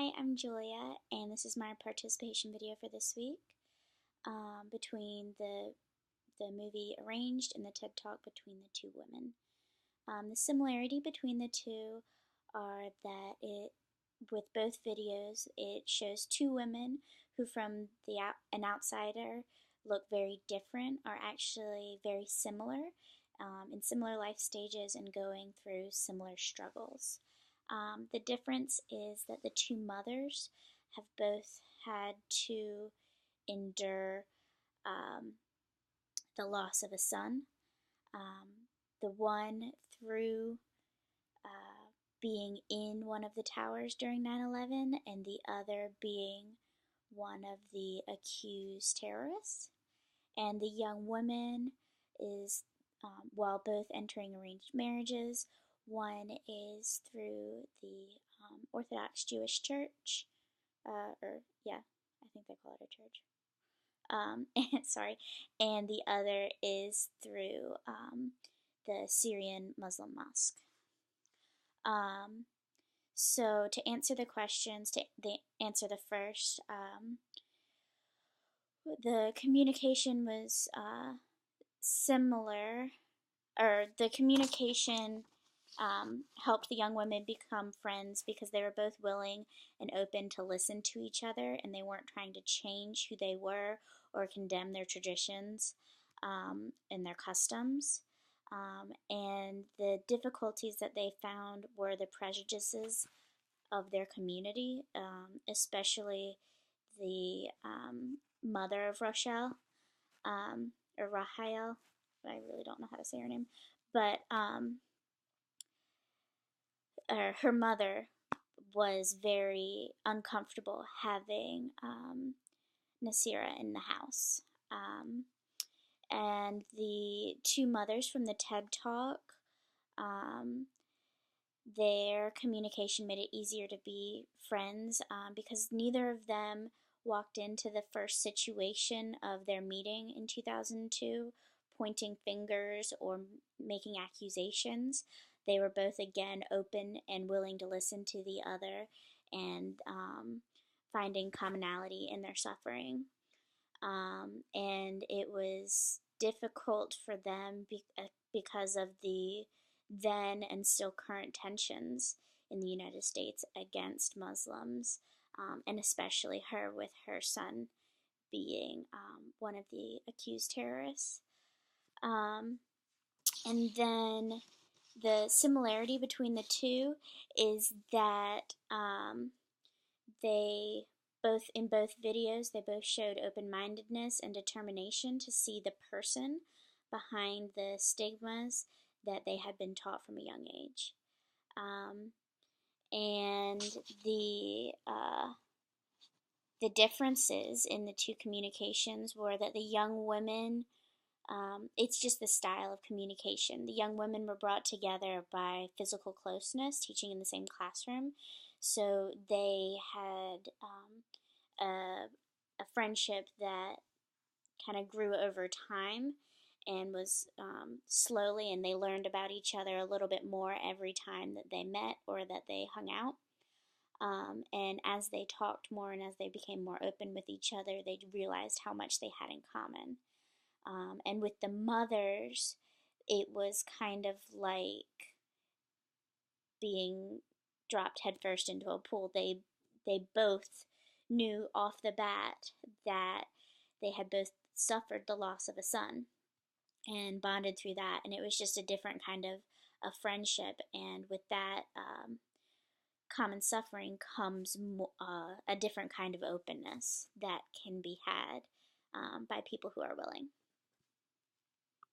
Hi, I'm Julia, and this is my participation video for this week between the movie Arranged and the TED Talk between the two women. The similarity between the two are that with both videos, it shows two women who, from an outsider, look very different, are actually very similar in similar life stages and going through similar struggles. The difference is that the two mothers have both had to endure the loss of a son. The one through being in one of the towers during 9/11, and the other being one of the accused terrorists. And the young woman is, while both entering arranged marriages, one is through the Orthodox Jewish Church, I think they call it a church. Sorry, and the other is through the Syrian Muslim mosque. So to answer the questions, answer the first, the communication was similar, or the communication helped the young women become friends because they were both willing and open to listen to each other, and they weren't trying to change who they were or condemn their traditions and their customs. And the difficulties that they found were the prejudices of their community, especially the mother of Rochelle, or Rahael. I really don't know how to say her name, but her mother was very uncomfortable having Nasira in the house. And the two mothers from the TED Talk, their communication made it easier to be friends because neither of them walked into the first situation of their meeting in 2002 pointing fingers or making accusations. They were both, again, open and willing to listen to the other and finding commonality in their suffering. And it was difficult for them because of the then and still current tensions in the United States against Muslims, and especially her, with her son being one of the accused terrorists. And then the similarity between the two is that in both videos, they both showed open-mindedness and determination to see the person behind the stigmas that they had been taught from a young age. And the differences in the two communications were that the young women, it's just the style of communication. The young women were brought together by physical closeness, teaching in the same classroom. So they had a friendship that kind of grew over time and was slowly, and they learned about each other a little bit more every time that they met or that they hung out. And as they talked more and as they became more open with each other, they realized how much they had in common. And with the mothers, it was kind of like being dropped headfirst into a pool. They both knew off the bat that they had both suffered the loss of a son and bonded through that, and it was just a different kind of a friendship. And with that common suffering comes a different kind of openness that can be had by people who are willing.